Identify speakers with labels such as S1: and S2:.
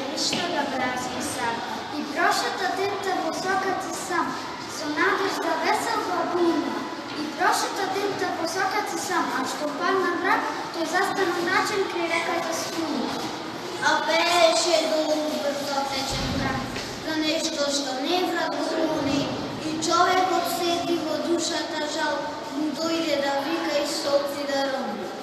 S1: ništa da brazi sad. I prošeta denta visoka ti sam, so nadежда весела буйна. И prošeta denta visoka ti sam, a što padna mrak, to je zastano naчин край реката Струма.
S2: А беше долу брзо течен мрак, за нешто што не врат го клони, и човекот седи во душата жал, му дојде да вика и сопци да рони.